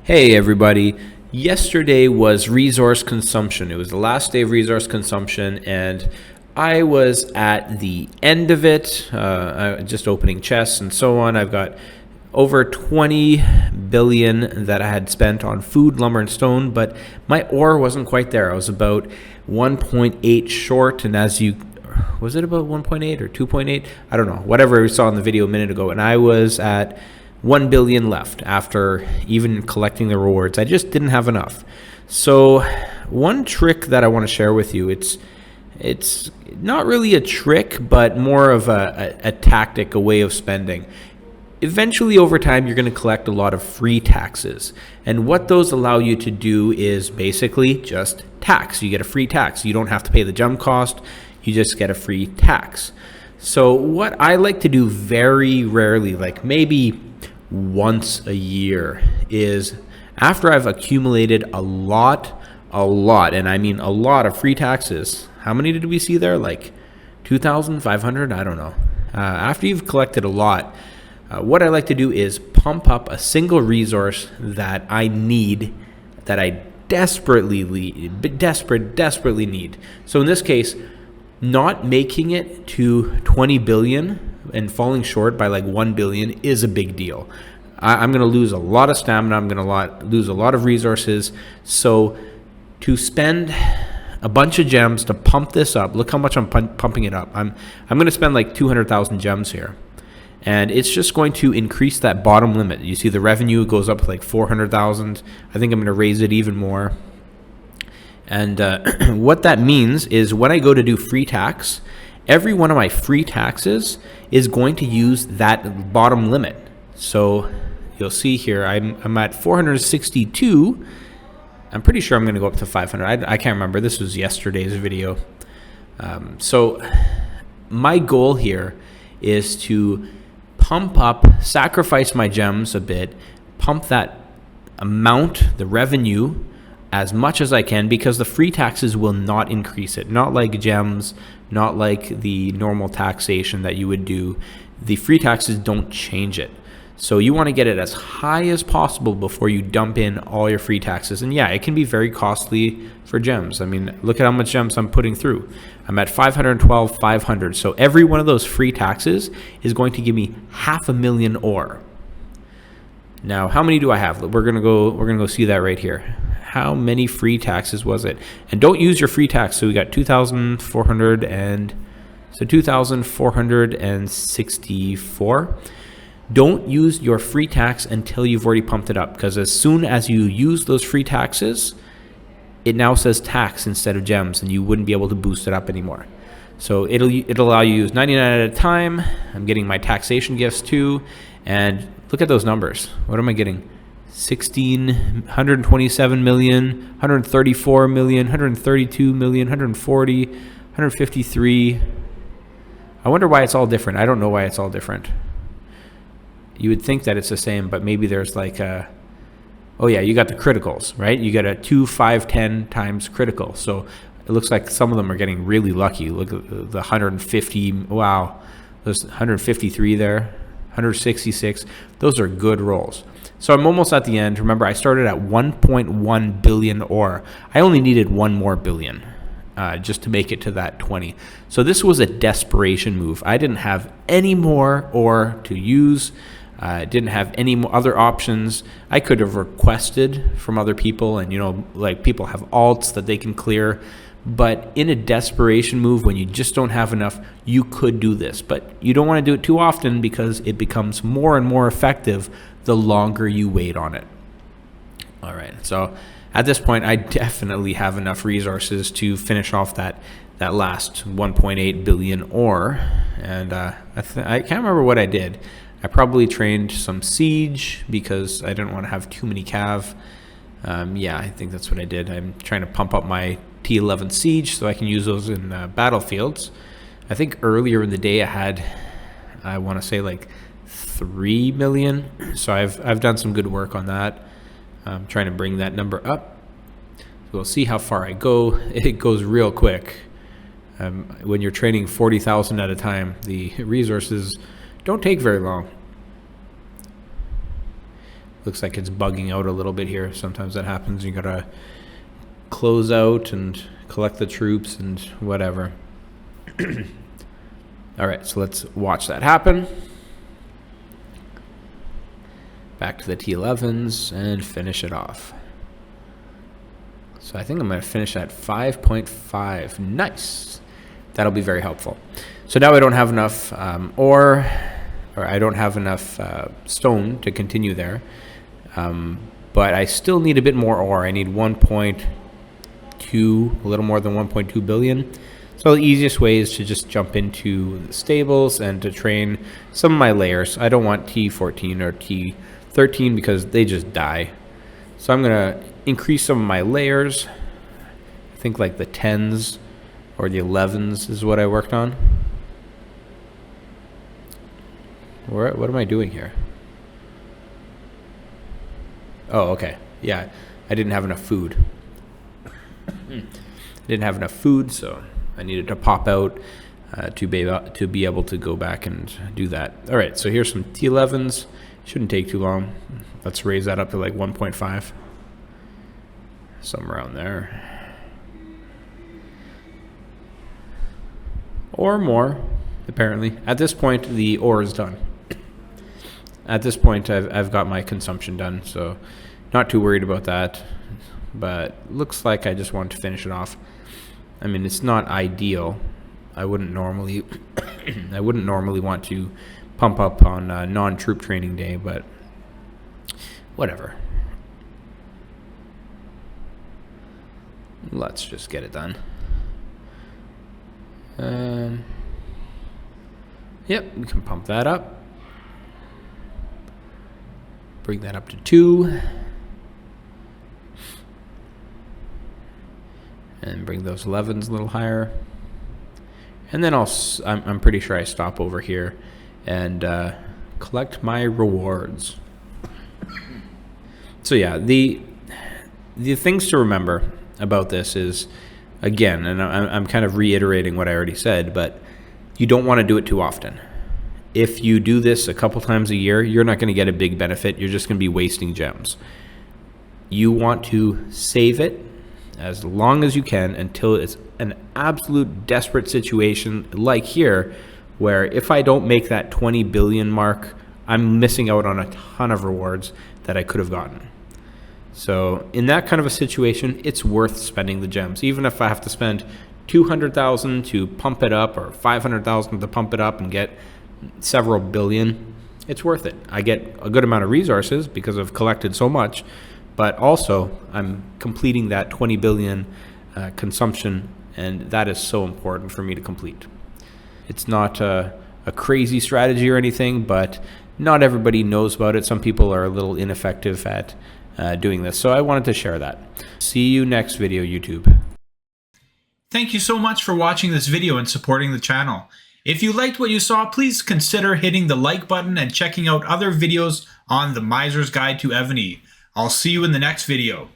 Hey everybody, yesterday was resource consumption. It was the last day of resource consumption and I was at the end of it, just opening chests and so on. I've got over 20 billion that I had spent on food, lumber, and stone, but my ore wasn't quite there. I was about 1.8 short, and was it about 1.8 or 2.8? I don't know, whatever we saw in the video a minute ago, and I was at 1 billion left after even collecting the rewards. I just didn't have enough. So one trick that I want to share with you, it's not really a trick, but more of a tactic, a way of spending. Eventually, over time, you're going to collect a lot of free taxes. And what those allow you to do is basically just tax. You get a free tax. You don't have to pay the gem cost. You just get a free tax. So what I like to do very rarely, like maybe once a year, is after I've accumulated a lot, and I mean a lot of free taxes. How many did we see there? Like 2,500? I don't know. After you've collected a lot, what I like to do is pump up a single resource that I need, that I desperately need. So in this case, not making it to 20 billion and falling short by like 1 billion is a big deal. I'm going to lose a lot of stamina. I'm going to lose a lot of resources. So to spend a bunch of gems to pump this up, look how much I'm pumping it up. I'm going to spend like 200,000 gems here. And it's just going to increase that bottom limit. You see the revenue goes up to like 400,000. I think I'm going to raise it even more. And what that means is when I go to do free tax, every one of my free taxes is going to use that bottom limit. So you'll see here, I'm at 462. I'm pretty sure I'm going to go up to 500. I can't remember. This was yesterday's video. So my goal here is to pump up, sacrifice my gems a bit, pump that amount, the revenue, as much as I can, because the free taxes will not increase it. Not like gems, not like the normal taxation that you would do. The free taxes don't change it. So you want to get it as high as possible before you dump in all your free taxes. And yeah, it can be very costly for gems. I mean, look at how much gems I'm putting through. I'm at 512,500. So every one of those free taxes is going to give me 500,000 ore. Now, how many do I have? We're gonna go see that right here. How many free taxes was it? And don't use your free tax. So we got 2,464. Don't use your free tax until you've already pumped it up, because as soon as you use those free taxes, it now says tax instead of gems, and you wouldn't be able to boost it up anymore. So it'll allow you to use 99 at a time. I'm getting my taxation gifts too, and look at those numbers. What am I getting? 127 million, 134 million, 132 million, 140, 153. I wonder why it's all different. I don't know why it's all different. You would think that it's the same, but maybe there's like a, oh yeah, you got the criticals, right? You got a 2, 5, 10 times critical. So it looks like some of them are getting really lucky. Look at the 150. Wow. There's 153 there, 166. Those are good rolls. So I'm almost at the end. Remember, I started at 1.1 billion ore. I only needed 1 more billion just to make it to that 20. So this was a desperation move. I didn't have any more ore to use. Didn't have any other options. I could have requested from other people, and like people have alts that they can clear. But in a desperation move, when you just don't have enough, you could do this. But you don't want to do it too often, because it becomes more and more effective the longer you wait on it. All right, so at this point, I definitely have enough resources to finish off that last 1.8 billion ore. And I can't remember what I did. I probably trained some siege because I didn't want to have too many cav. Yeah, I think that's what I did. I'm trying to pump up my T11 siege so I can use those in battlefields. I think earlier in the day I want to say like 3 million. So I've done some good work on that. I'm trying to bring that number up. We'll see how far I go. It goes real quick. When you're training 40,000 at a time, the resources don't take very long. Looks like it's bugging out a little bit here. Sometimes that happens. You gotta close out and collect the troops and whatever. All right, so let's watch that happen. Back to the T11s and finish it off. So I think I'm going to finish at 5.5. Nice. That'll be very helpful. So now I don't have enough ore, or I don't have enough stone to continue there. But I still need a bit more ore. I need 1.2, a little more than 1.2 billion. So the easiest way is to just jump into the stables and to train some of my layers. I don't want T14 or T13 because they just die. So I'm going to increase some of my layers. I think like the 10s or the 11s is what I worked on. What am I doing here? Oh, okay. Yeah, I didn't have enough food. So I needed to pop out to be able to go back and do that. All right, so here's some T11s. Shouldn't take too long. Let's raise that up to like 1.5. Somewhere around there. Or more, apparently. At this point, the ore is done. At this point, I've got my consumption done, so not too worried about that. But looks like I just want to finish it off. I mean, it's not ideal. I wouldn't normally want to pump up on non-troop training day, but whatever. Let's just get it done. Yep, we can pump that up. Bring that up to 2. And bring those 11s a little higher. And then I'm pretty sure I stop over here and collect my rewards. So yeah, the things to remember about this is, again, and I'm kind of reiterating what I already said, but you don't want to do it too often. If you do this a couple times a year, you're not going to get a big benefit. You're just going to be wasting gems. You want to save it as long as you can until it's an absolute desperate situation like here, where if I don't make that 20 billion mark, I'm missing out on a ton of rewards that I could have gotten. So in that kind of a situation, it's worth spending the gems. Even if I have to spend 200,000 to pump it up or 500,000 to pump it up and get several billion, it's worth it. I get a good amount of resources because I've collected so much, but also I'm completing that 20 billion consumption, and that is so important for me to complete. It's not a crazy strategy or anything, but not everybody knows about it. Some people are a little ineffective at doing this, so I wanted to share that. See you next video, YouTube. Thank you so much for watching this video and supporting the channel. If you liked what you saw, please consider hitting the like button and checking out other videos on the Miser's Guide to Evony. I'll see you in the next video.